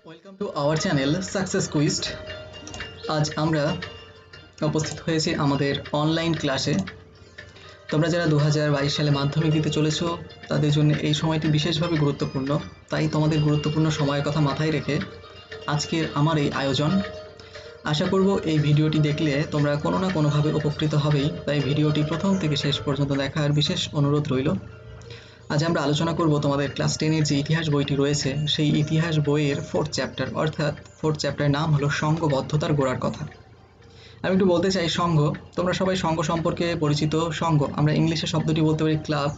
Welcome to our channel success quest. আজ আমরা উপস্থিত হয়েছি আমাদের অনলাইন ক্লাসে। তোমরা যারা 2022 সালে মাধ্যমিক দিতে চলেছো তাদের জন্য এই সময়টি বিশেষভাবে গুরুত্বপূর্ণ, তাই তোমাদের গুরুত্বপূর্ণ সময়ের কথা মাথায় রেখে আজকের আমার এই আয়োজন। আশা করব এই ভিডিওটি দেখলে তোমরা কোনো না কোনোভাবে উপকৃত হবেই, তাই ভিডিওটি প্রথম থেকে শেষ পর্যন্ত দেখার বিশেষ অনুরোধ রইল। আজ আমরা আলোচনা করব তোমাদের ক্লাস 10-এর যে ইতিহাস বইটি রয়েছে সেই ইতিহাস বইয়ের 4th চ্যাপ্টার, অর্থাৎ 4th চ্যাপ্টারের নাম হলো সংঘবদ্ধতার গোড়ার কথা। আমি একটু বলতে চাই সংঘ, তোমরা সবাই সংঘ সম্পর্কে পরিচিত। সংঘ আমরা ইংলিশে শব্দটি বলতে পারি ক্লাব।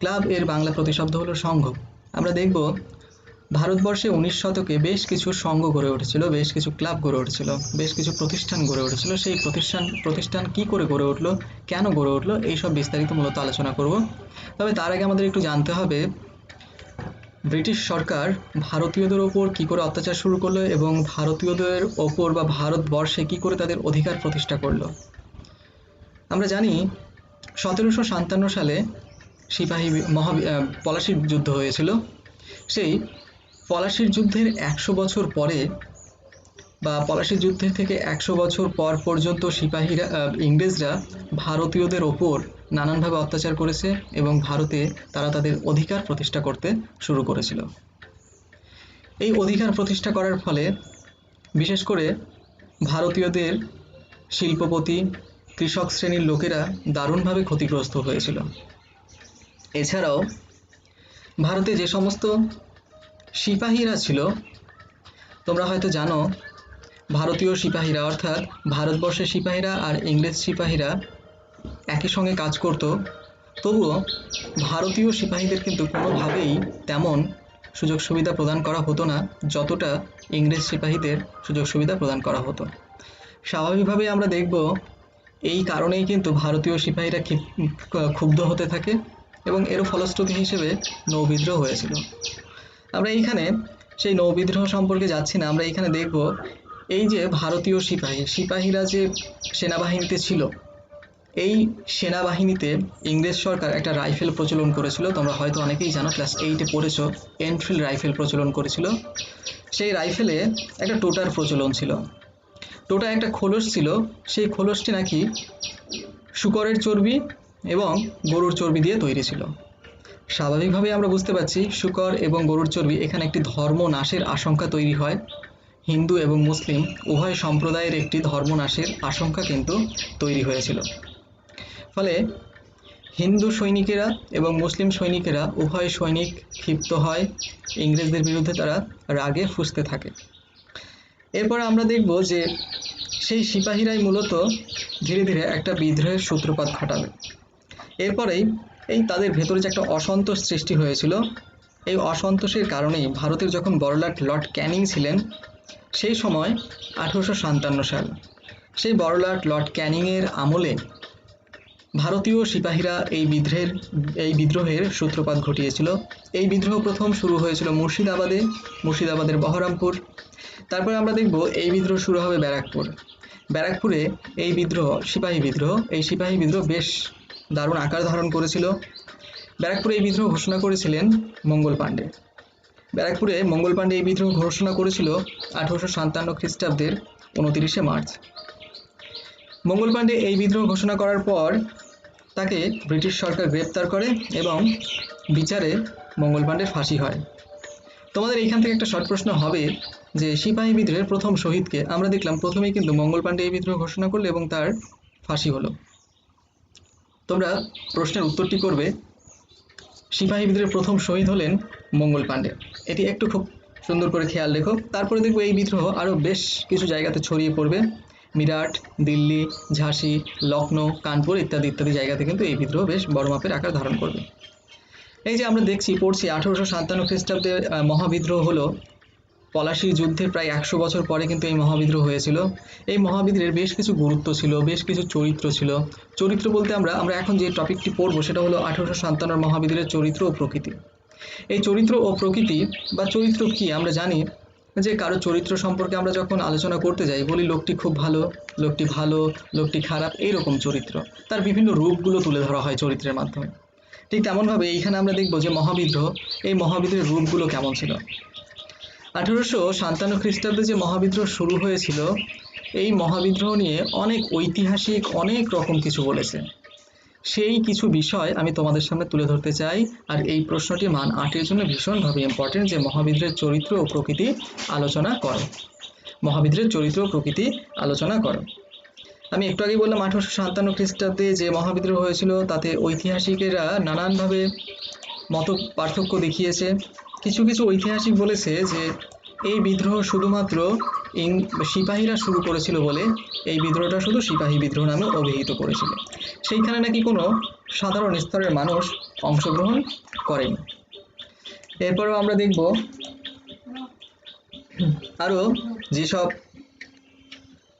ক্লাব এর বাংলা প্রতিশব্দ হলো সংঘ। আমরা দেখব ভারতবর্ষে 19 শতকে বেশ কিছু সংঘ গড়ে উঠেছিল, বেশ কিছু ক্লাব গড়ে উঠেছিল, বেশ কিছু প্রতিষ্ঠান গড়ে উঠেছিল। সেই প্রতিষ্ঠান কি করে গড়ে উঠলো, কেন গড়ে উঠলো, এইসব বিস্তারিত মূলত আলোচনা করব। তবে তার আগে আমাদের একটু জানতে হবে ব্রিটিশ সরকার ভারতীয়দের ওপর কি করে অত্যাচার শুরু করলো এবং ভারতীয়দের ওপর বা ভারতবর্ষে কি করে তাদের অধিকার প্রতিষ্ঠা করলো। আমরা জানি 1757 সালে পলাশির যুদ্ধ হয়েছিল। সেই পলাশির যুদ্ধের 100 বছর পরে বা পলাশির যুদ্ধের থেকে 100 বছর পর পর্যন্ত ইংরেজরা ভারতীয়দের ওপর নানানভাবে অত্যাচার করেছে এবং ভারতে তারা তাদের অধিকার প্রতিষ্ঠা করতে শুরু করেছিল। এই অধিকার প্রতিষ্ঠা করার ফলে বিশেষ করে ভারতীয়দের শিল্পপতি, কৃষক শ্রেণীর লোকেরা দারুণভাবে ক্ষতিগ্রস্ত হয়েছিল। এছাড়াও ভারতে যে সমস্ত সিপাহীরা ছিল, তোমরা হয়তো জানো ভারতীয় সিপাহীরা অর্থাৎ ভারতবর্ষের সিপাহীরা আর ইংরেজ সিপাহীরা একই সঙ্গে কাজ করত, তবুও ভারতীয় সিপাহীদের কিন্তু কোনোভাবেই তেমন সুযোগ সুবিধা প্রদান করা হতো না যতটা ইংরেজ সিপাহীদের সুযোগ সুবিধা প্রদান করা হতো। স্বাভাবিকভাবেই আমরা দেখব এই কারণেই কিন্তু ভারতীয় সিপাহীরা ক্ষুব্ধ হতে থাকে এবং এর ফলশ্রুতি হিসেবে নৌবিদ্রোহ হয়েছিল। আমরা এইখানে সেই নৌবিদ্রোহ সম্পর্কে যাচ্ছি না, আমরা এইখানে দেখব এই যে ভারতীয় সিপাহীরা যে সেনাবাহিনীতে ছিল, এই সেনাবাহিনীতে ইংরেজ সরকার একটা রাইফেল প্রচলন করেছিল। তোমরা হয়তো অনেকেই জানো, ক্লাস 8-এ পড়েছো, এনফিল্ড রাইফেল প্রচলন করেছিল। সেই রাইফেলে একটা টোটার প্রচলন ছিল। টোটা একটা খোলস ছিল, সেই খোলসটি নাকি শূকরের চর্বি এবং গরুর চর্বি দিয়ে তৈরি ছিল। স্বাভাবিকভাবে আমরা বুঝতে পারছি শূকর এবং গরুর চর্বি, এখানে একটি ধর্ম নাশের আশঙ্কা তৈরি হয়। হিন্দু এবং মুসলিম উভয় সম্প্রদায়ের একটি ধর্ম নাশের আশঙ্কা কিন্তু তৈরি হয়েছিল। ফলে হিন্দু সৈনিকেরা এবং মুসলিম সৈনিকেরা উভয় সৈনিক ক্ষিপ্ত হয়, ইংরেজদের বিরুদ্ধে তারা রাগে ফুঁসতে থাকে। এরপর আমরা দেখব যে সেই সিপাহীরাই মূলত ধীরে ধীরে একটা বিদ্রোহের সূত্রপাত ঘটাবে। এরপরেই এই তাদের ভেতরে যে একটা অসন্তোষ সৃষ্টি হয়েছিল, এই অসন্তোষের কারণেই ভারতের যখন বড়লাট লর্ড ক্যানিং ছিলেন, সেই সময় 1857 সাল, সেই বড়লাট লর্ড ক্যানিংয়ের আমলে ভারতীয় সিপাহীরা এই বিদ্রোহের সূত্রপাত ঘটিয়েছিল। এই বিদ্রোহ প্রথম শুরু হয়েছিল মুর্শিদাবাদের বহরমপুর। তারপরে আমরা দেখব এই বিদ্রোহ শুরু হবে ব্যারাকপুরে। এই সিপাহী বিদ্রোহ বেশ দারুণ আকার ধারণ করেছিল। ব্যারাকপুরে এই বিদ্রোহ ঘোষণা করেছিলেন মঙ্গল পাণ্ডে। ব্যারাকপুরে মঙ্গল পাণ্ডে এই বিদ্রোহ ঘোষণা করেছিল 1857 খ্রিস্টাব্দের 29শে মার্চ। মঙ্গল পাণ্ডে এই বিদ্রোহ ঘোষণা করার পর তাকে ব্রিটিশ সরকার গ্রেপ্তার করে এবং বিচারে মঙ্গল পাণ্ডের ফাঁসি হয়। তোমাদের এইখান থেকে একটা শর্ট প্রশ্ন হবে যে সিপাহী বিদ্রোহের প্রথম শহীদকে? আমরা দেখলাম প্রথমেই কিন্তু মঙ্গল পাণ্ডে এই বিদ্রোহ ঘোষণা করলো এবং তার ফাঁসি হলো। তোমরা প্রশ্নের উত্তরটি করবে সিপাহী বিদ্রোহের প্রথম শহীদ হলেন মঙ্গল পাণ্ডে। এটি একটু খুব সুন্দর করে খেয়াল রেখো। তারপরে দেখবো এই বিদ্রোহ আরও বেশ কিছু জায়গাতে ছড়িয়ে পড়বে। মিরাট, দিল্লি, ঝাঁসি, লখনৌ, কানপুর ইত্যাদি ইত্যাদি জায়গাতে কিন্তু এই বিদ্রোহ বেশ বড় মাপের আকার ধারণ করবে। এই যে আমরা পড়ছি 1857 খ্রিস্টাব্দে মহাবিদ্রোহ হলো। পলাশির যুদ্ধের প্রায় 100 বছর পরে কিন্তু এই মহাবিদ্রোহ হয়েছিল। এই মহাবিদ্রোহের বেশ কিছু গুরুত্ব ছিল, বেশ কিছু চরিত্র ছিল। চরিত্র বলতে আমরা এখন যে টপিকটি পড়বো সেটা হলো 1857 মহাবিদ্রোহের চরিত্র ও প্রকৃতি। এই চরিত্র ও প্রকৃতি বা চরিত্র কি, আমরা জানি যে কারো চরিত্র সম্পর্কে আমরা যখন আলোচনা করতে যাই বলি লোকটি খুব ভালো, লোকটি খারাপ, এইরকম চরিত্র। তার বিভিন্ন রূপগুলো তুলে ধরা হয় চরিত্রের মাধ্যমে। ঠিক তেমনভাবে এইখানে আমরা দেখব যে এই মহাবিদ্রোহের রূপগুলো কেমন ছিল। 1857 খ্রিস্টাব্দে যে মহাবিদ্রোহ শুরু হয়েছিল, এই মহাবিদ্রোহ নিয়ে অনেক ঐতিহাসিক অনেক রকম কিছু বলেছে। সেই কিছু বিষয় আমি তোমাদের সামনে তুলে ধরতে চাই। আর এই প্রশ্নটি মান 8-এর জন্য ভীষণভাবে ইম্পর্টেন্ট, যে মহাবিদ্রোহের চরিত্র ও প্রকৃতি আলোচনা করো। মহাবিদ্রোহের চরিত্র ও প্রকৃতি আলোচনা করো। আমি একটু আগে বললাম 1857 খ্রিস্টাব্দে যে মহাবিদ্রোহ হয়েছিল তাতে ঐতিহাসিকেরা নানানভাবে মত পার্থক্য দেখিয়েছে। কিছু কিছু ঐতিহাসিক বলেছে যে এই বিদ্রোহ শুধুমাত্র সিপাহীরা শুরু করেছিল বলে এই বিদ্রোহটা শুধু সিপাহী বিদ্রোহ নামে অভিহিত করেছিল, সেইখানে নাকি কোনো সাধারণ স্তরের মানুষ অংশগ্রহণ করেনি। এরপরও আমরা দেখব আরো যেসব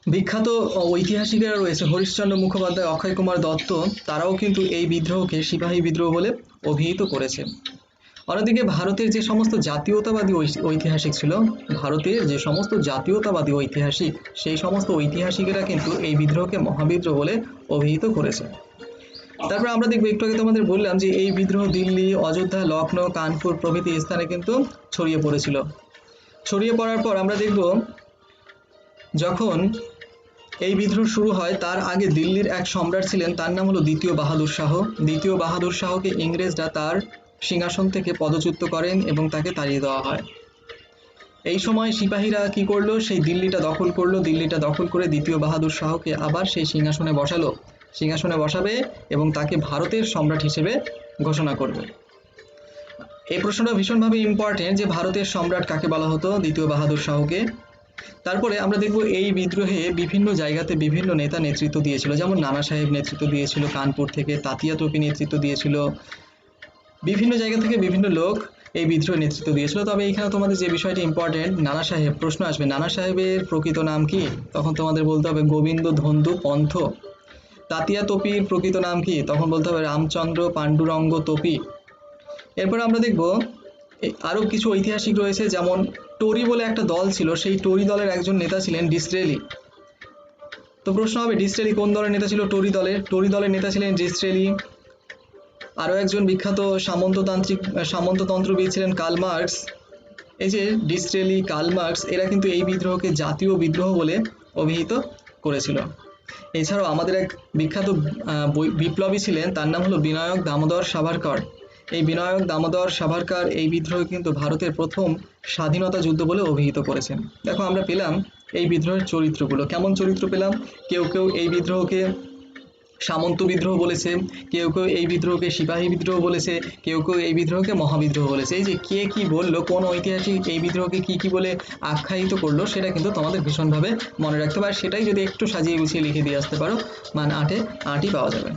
বিখ্যাত ঐতিহাসিকরা রয়েছে, হরিশ্চন্দ্র মুখোপাধ্যায়, অক্ষয় কুমার দত্ত, তারাও কিন্তু এই বিদ্রোহকে সিপাহী বিদ্রোহ বলে অভিহিত করেছে। অন্যদিকে ভারতের যে সমস্ত জাতীয়তাবাদী ঐতিহাসিক ছিল, ভারতের যে সমস্ত জাতীয়তাবাদী ঐতিহাসিক, সেই সমস্ত ঐতিহাসিকেরা কিন্তু এই বিদ্রোহকে মহাবিদ্রোহ বলে অভিহিত করেছে। তারপর আমরা দেখবো, একটু আগে তোমাদের বললাম যে এই বিদ্রোহ দিল্লি, অযোধ্যা, লখনৌ, কানপুর প্রভৃতি স্থানে কিন্তু ছড়িয়ে পড়েছিল। ছড়িয়ে পড়ার পর আমরা দেখব যখন এই বিদ্রোহ শুরু হয় তার আগে দিল্লির এক সম্রাট ছিলেন, তার নাম হলো দ্বিতীয় বাহাদুর শাহ। দ্বিতীয় বাহাদুর শাহকে ইংরেজরা তার সিংহাসন থেকে পদচ্যুত করেন এবং তাকে তাড়িয়ে দেওয়া হয়। এই সময় সিপাহীরা কি করলো, সেই দিল্লিটা দখল করলো। দিল্লিটা দখল করে দ্বিতীয় বাহাদুর শাহকে আবার সেই সিংহাসনে বসালো, সিংহাসনে বসাবে এবং তাকে ভারতের সম্রাট হিসেবে ঘোষণা করবে। এই প্রশ্নটা ভীষণভাবে ইম্পর্টেন্ট যে ভারতের সম্রাট কাকে বলা হতো, দ্বিতীয় বাহাদুর শাহকে। তারপরে আমরা দেখব এই বিদ্রোহে বিভিন্ন জায়গাতে বিভিন্ন নেতা নেতৃত্ব দিয়েছিল, যেমন নানা সাহেব নেতৃত্ব দিয়েছিল কানপুর থেকে, তাতিয়া তোপি নেতৃত্ব দিয়েছিল, বিভিন্ন জায়গা থেকে বিভিন্ন লোক এই বিদ্রোহে নেতৃত্ব দিয়েছিল। তবে এখানে তোমাদের যে বিষয়টি ইম্পর্টেন্ট, নানা সাহেব, প্রশ্ন আসবে নানা সাহেবের প্রকৃত নাম কি, তখন তোমাদের বলতে হবে গোবিন্দ ধন্দু পন্থ। তাতিয়া তোপির প্রকৃত নাম কি, তখন বলতে হবে রামচন্দ্র পাণ্ডুরঙ্গ তোপি। এরপর আমরা দেখব আরো কিছু ঐতিহাসিক রয়েছে, যেমন টোরি বলে একটা দল ছিল, সেই টোরি দলের একজন নেতা ছিলেন ডিসরেলি। তো প্রশ্ন হবে ডিসরেলি কোন দলের নেতা ছিল, টোরি দলের। টোরি দলের নেতা ছিলেন ডিসরেলি। আরো একজন বিখ্যাত সামন্ততন্ত্রবিদ ছিলেন কার্ল মার্কস। এই যে ডিসরেলি, কার্ল মার্কস, এরা কিন্তু এই বিদ্রোহকে জাতীয় বিদ্রোহ বলে অভিহিত করেছিল। এছাড়াও আমাদের এক বিখ্যাত বিপ্লবী ছিলেন, তার নাম হলো বিনায়ক দামোদর সাভারকর। এই বিনায়ক দামোদর সাভারকর এই বিদ্রোহ কিন্তু ভারতের প্রথম স্বাধীনতা যুদ্ধ বলে অভিহিত করেছেন। দেখো আমরা পেলাম এই বিদ্রোহের চরিত্রগুলো, কেমন চরিত্র পেলাম। কেউ কেউ এই বিদ্রোহকে সামন্ত বিদ্রোহ বলেছে, কেউ কেউ এই বিদ্রোহকে সিপাহী বিদ্রোহ বলেছে, কেউ কেউ এই বিদ্রোহকে মহাবিদ্রোহ বলেছে। এই যে কে কি বললো, কোন ঐতিহাসিক এই বিদ্রোহকে কি কি বলে আখ্যায়িত করলো, সেটা কিন্তু তোমাদের ভীষণভাবে মনে রাখতে পারে। সেটাই যদি একটু সাজিয়ে গুছিয়ে লিখে দিয়ে আসতে পারো, মান 8-এ 8ই পাওয়া যাবে।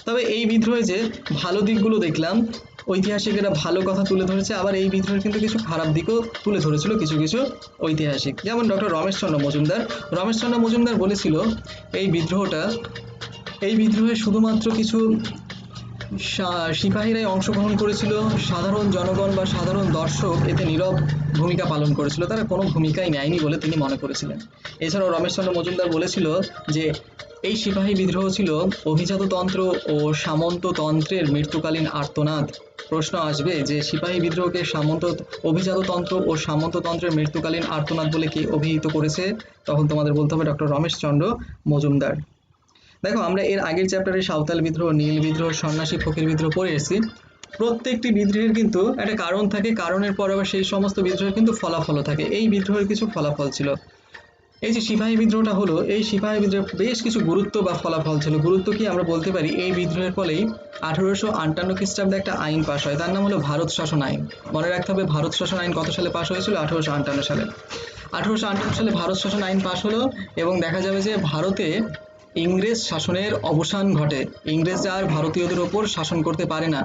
তবে এই বিদ্রোহে যে ভালো দিকগুলো দেখলাম, ঐতিহাসিকেরা ভালো কথা তুলে ধরেছে, আবার এই বিদ্রোহের কিন্তু কিছু খারাপ দিকও তুলে ধরেছিল কিছু কিছু ঐতিহাসিক, যেমন ডক্টর রমেশচন্দ্র মজুমদার। রমেশচন্দ্র মজুমদার বলেছিল এই বিদ্রোহে শুধুমাত্র কিছু সিপাহীরাই অংশগ্রহণ করেছিল, সাধারণ জনগণ বা সাধারণ দর্শক এতে নীরব ভূমিকা পালন করেছিল, তারা কোনো ভূমিকাই নেয়নি বলে তিনি মনে করেছিলেন। এছাড়াও রমেশচন্দ্র মজুমদার বলেছিল যে এই সিপাহী বিদ্রোহ ছিল অভিজাততন্ত্র ও সামন্ততন্ত্রের মৃত্যুকালীন আর্তনাদ। প্রশ্ন আসবে যে সিপাহী বিদ্রোহকে অভিজাততন্ত্র ও সামন্ততন্ত্রের মৃত্যুকালীন আর্তনাদ বলে কে অভিহিত করেছে, তখন তোমাদের বলতে হবে ডক্টর রমেশচন্দ্র মজুমদার। দেখো আমরা এর আগের চ্যাপ্টারে সাঁওতাল বিদ্রোহ, নীল বিদ্রোহ, সন্ন্যাসী ফকির বিদ্রোহ পড়ে এসেছি। প্রত্যেকটি বিদ্রোহের কিন্তু একটা কারণ থাকে, কারণের পর আবার সেই সমস্ত বিদ্রোহের কিন্তু ফলাফলও থাকে। এই বিদ্রোহের কিছু ফলাফল ছিল। এই যে সিপাহী বিদ্রোহটা হলো, এই সিপাহী বিদ্রোহের বেশ কিছু গুরুত্ব বা ফলাফল ছিল। গুরুত্ব কি আমরা বলতে পারি, এই বিদ্রোহের ফলেই 1858 খ্রিস্টাব্দে একটা আইন পাশ হয়, তার নাম হলো ভারত শাসন আইন। মনে রাখতে হবে ভারত শাসন আইন কত সালে পাশ হয়েছিল, 1858 সালে। 1858 সালে ভারত শাসন আইন পাশ হলো এবং দেখা যাবে যে ভারতে ইংরেজ শাসনের অবসান ঘটে, ইংরেজরা আর ভারতীয়দের ওপর শাসন করতে পারে না।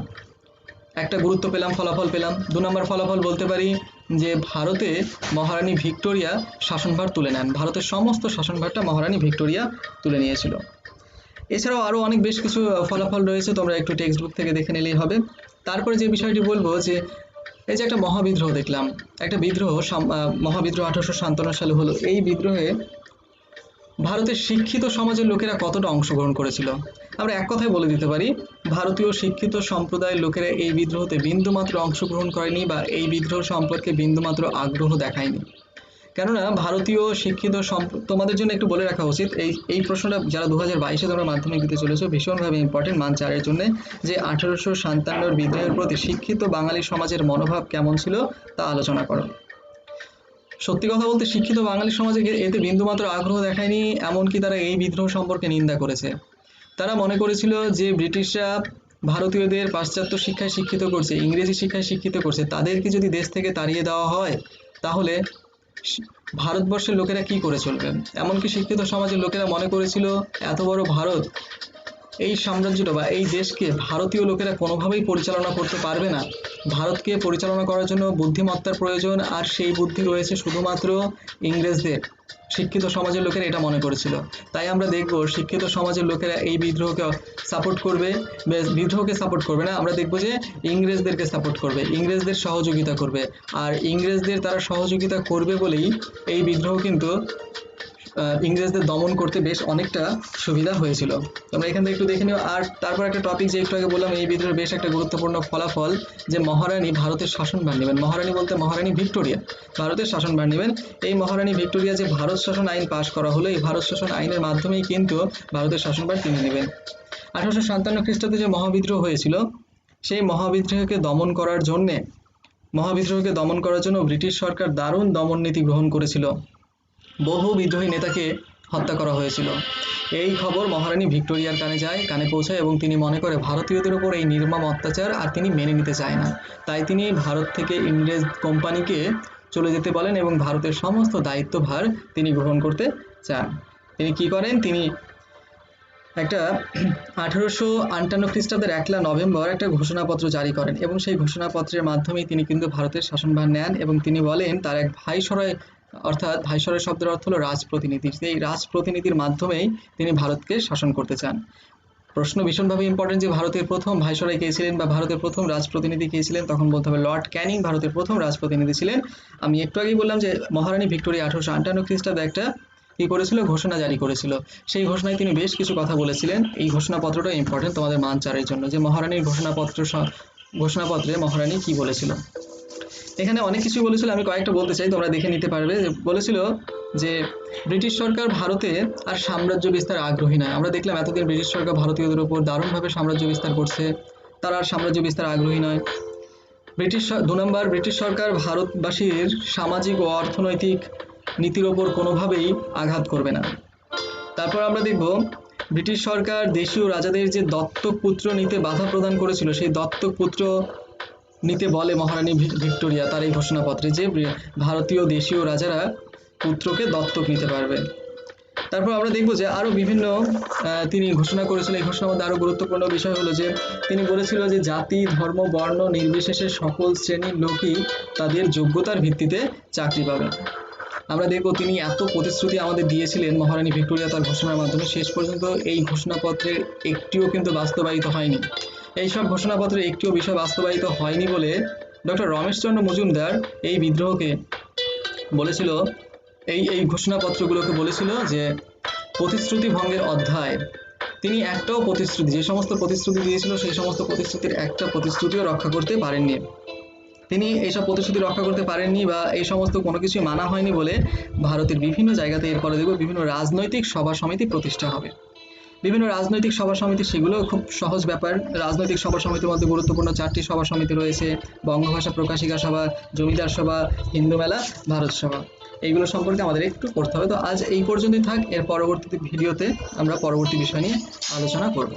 একটা গুরুত্ব পেলাম, ফলাফল পেলাম। 2 নম্বর ফলাফল বলতে পারি যে ভারতে মহারানী ভিক্টোরিয়া শাসনভার তুলে নেন, ভারতের সমস্ত শাসনভারটা মহারানী ভিক্টোরিয়া তুলে নিয়েছিল। এছাড়াও আরো অনেক বেশ কিছু ফলাফল রয়েছে, তোমরা একটু টেক্সট বুক থেকে দেখে নিলেই হবে। তারপরে যে বিষয়টি বলবো যে এই যে একটা মহাবিদ্রোহ দেখলাম, একটা বিদ্রোহ, মহাবিদ্রোহ 1857 সালে হলো। এই বিদ্রোহে ভারতের শিক্ষিত সমাজের লোকেরা কতটা অংশগ্রহণ করেছিল? আমরা এক কথায় বলে দিতে পারি, ভারতীয় শিক্ষিত সম্প্রদায়ের লোকেরা এই বিদ্রোহতে বিন্দুমাত্র অংশগ্রহণ করেনি বা এই বিদ্রোহ সম্পর্কে বিন্দুমাত্র আগ্রহ দেখায়নি। কেননা ভারতীয় শিক্ষিত তোমাদের জন্য একটু বলে রাখা উচিত, এই প্রশ্নটা যারা 2022-এ তোমরা মাধ্যমিক দিতে চলেছো ভীষণভাবে ইম্পর্টেন্ট মান 4-এর জন্য, যে 1857 বিদ্রোহের প্রতি শিক্ষিত বাঙালি সমাজের মনোভাব কেমন ছিল তা আলোচনা করো। সত্যি কথা বলতে শিক্ষিত বাঙালি সমাজে এতে বিন্দুমাত্র আগ্রহ দেখায়নি, এমনকি তারা এই বিদ্রোহ সম্পর্কে নিন্দা করেছে। তারা মনে করেছিল যে ব্রিটিশরা ভারতীয়দের পাশ্চাত্য শিক্ষায় শিক্ষিত করছে, ইংরেজি শিক্ষায় শিক্ষিত করছে, তাদেরকে যদি দেশ থেকে তাড়িয়ে দেওয়া হয় তাহলে ভারতবর্ষের লোকেরা কি করে চলবে। এমনকি শিক্ষিত সমাজের লোকেরা মনে করেছিল এত বড় ভারত, এই সাম্রাজ্যটা বা এই দেশকে ভারতীয় লোকেরা কোনোভাবেই পরিচালনা করতে পারবে না। ভারতকে পরিচালনা করার জন্য বুদ্ধিমত্তার প্রয়োজন, আর সেই বুদ্ধি রয়েছে শুধুমাত্র ইংরেজদের। শিক্ষিত সমাজের লোকেরা এটা মনে করেছিল। তাই আমরা দেখব শিক্ষিত সমাজের লোকেরা এই বিদ্রোহকে সাপোর্ট করবে, বিদ্রোহকে সাপোর্ট করবে না, আমরা দেখব যে ইংরেজদেরকে সাপোর্ট করবে, ইংরেজদের সহযোগিতা করবে। আর ইংরেজদের তারা সহযোগিতা করবে বলেই এই বিদ্রোহ কিন্তু ইংরেজদের দমন করতে বেশ অনেকটা সুবিধা হয়েছিল। তোমরা এখান থেকে একটু দেখে নিও। আর তারপর একটা টপিক যে একটু আগে বললাম, এই বিদ্রোহের বেশ একটা গুরুত্বপূর্ণ ফলাফল যে মহারানী ভারতের শাসনভার নেবেন। মহারানী বলতে মহারানী ভিক্টোরিয়া ভারতের শাসনভার নেবেন। এই মহারানী ভিক্টোরিয়া যে ভারত শাসন আইন পাশ করা হলো, এই ভারত শাসন আইনের মাধ্যমেই কিন্তু ভারতের শাসনভার তিনি নেবেন। 1857 খ্রিস্টাব্দে যে মহাবিদ্রোহ হয়েছিল, সেই মহাবিদ্রোহকে দমন করার জন্য ব্রিটিশ সরকার দারুণ দমন নীতি গ্রহণ করেছিল। বহু বিদ্রোহী নেতাকে হত্যা করা হয়েছিল। এই খবর মহারানী ভিক্টোরিয়ার কানে পৌঁছায় এবং তিনি মনে করে ভারতীয়দের উপর এই নির্মম অত্যাচার আর তিনি মেনে নিতে চায় না। তাই তিনি ভারত থেকে ইংরেজ কোম্পানিকে চলে যেতে বলেন এবং ভারতের সমস্ত দায়িত্বভার তিনি গ্রহণ করতে চান। তিনি কি করেন, তিনি একটা 1858 খ্রিস্টাব্দের 1 নভেম্বর একটা ঘোষণাপত্র জারি করেন এবং সেই ঘোষণাপত্রের মাধ্যমেই তিনি কিন্তু ভারতের শাসনভার নেন এবং তিনি বলেন তার এক ভাইসরয়, অর্থাৎ ভাইসরয় শব্দের অর্থ হলো রাজপ্রতিনিধি, সেই রাজপ্রতিনিধির মাধ্যমেই তিনি ভারতকে শাসন করতে চান। প্রশ্ন ভীষণভাবে ইম্পর্টেন্ট যে ভারতের প্রথম ভাইসরয় কে ছিলেন বা ভারতের প্রথম রাজপ্রতিনিধি কে ছিলেন, তখন বলতে হবে লর্ড ক্যানিং ভারতের প্রথম রাজপ্রতিনিধি ছিলেন। আমি একটু আগেই বললাম যে মহারানী ভিক্টোরিয়া 1858 খ্রিস্টাব্দে একটা কি করেছিল, ঘোষণা জারি করেছিল। সেই ঘোষণায় তিনি বেশ কিছু কথা বলেছিলেন। এই ঘোষণাপত্রটা ইম্পর্টেন্ট তোমাদের মান 4-এর জন্য, যে মহারানীর ঘোষণাপত্রে মহারানী কি বলেছিল। এখানে অনেক কিছু বলেছিল, আমি কয়েকটা বলতে চাই, তোমরা দেখে নিতে পারবে। বলেছিল যে ব্রিটিশ সরকার ভারতে আর সাম্রাজ্য বিস্তার আগ্রহী নয়। আমরা দেখলাম এতদিন ব্রিটিশ সরকার ভারতীয়দের উপর দারুণভাবে সাম্রাজ্য বিস্তার করছে, তারা আর সাম্রাজ্য বিস্তার আগ্রহী নয়। 2 নম্বর, ব্রিটিশ সরকার ভারতবাসীর সামাজিক ও অর্থনৈতিক নীতির ওপর কোনোভাবেই আঘাত করবে না। তারপর আমরা দেখব ব্রিটিশ সরকার দেশীয় রাজাদের যে দত্তক পুত্র নিতে বাধা প্রদান করেছিল, সেই দত্তক পুত্র নিতে বলে মহারানী ভিক্টোরিয়া তার এই ঘোষণাপত্রে, যে ভারতীয় দেশীয় রাজারা পুত্রকে দত্তক নিতে পারবে। তারপর আমরা দেখব যে আরো বিভিন্ন তিনি ঘোষণা করেছিল। এই ঘোষণার মধ্যে আরো গুরুত্বপূর্ণ বিষয় হলো যে তিনি বলেছিল যে জাতি ধর্ম বর্ণ নির্বিশেষে সকল শ্রেণীর লোকই তাদের যোগ্যতার ভিত্তিতে চাকরি পাবে। আমরা দেখব তিনি এত প্রতিশ্রুতি আমাদের দিয়েছিলেন মহারানী ভিক্টোরিয়া তার ঘোষণার মাধ্যমে, শেষ পর্যন্ত এই ঘোষণাপত্রের একটিও কিন্তু বাস্তবায়িত হয়নি। এইসব ঘোষণাপত্রের একটিও বিষয় বাস্তবায়িত হয়নি বলে ডক্টর রমেশচন্দ্র মজুমদার এই বিদ্রোহকে বলেছিল, এই ঘোষণাপত্রগুলোকে বলেছিল যে প্রতিশ্রুতি ভঙ্গের অধ্যায়। তিনি একটাও প্রতিশ্রুতি, যে সমস্ত প্রতিশ্রুতি দিয়েছিল সেই সমস্ত প্রতিশ্রুতির একটা প্রতিশ্রুতিও রক্ষা করতে পারেননি। তিনি এইসব প্রতিশ্রুতি রক্ষা করতে পারেননি বা এই সমস্ত কোনো কিছুই মানা হয়নি বলে ভারতের বিভিন্ন জায়গাতে এরপরে দেখব বিভিন্ন রাজনৈতিক সভা সমিতি প্রতিষ্ঠা হবে। বিভিন্ন রাজনৈতিক সভা সমিতি, সেগুলো খুব সহজ ব্যাপার। রাজনৈতিক সভা সমিতির মধ্যে গুরুত্বপূর্ণ 4টি সভা সমিতি রয়েছে: বঙ্গভাষা প্রকাশিকা সভা, জমিদার সভা, হিন্দু মেলা, ভারত সভা। এইগুলো সম্পর্কে আমাদের একটু পড়তে হবে। তো আজ এই পর্যন্তই থাক, এর পরবর্তী ভিডিওতে আমরা পরবর্তী বিষয় নিয়ে আলোচনা করব।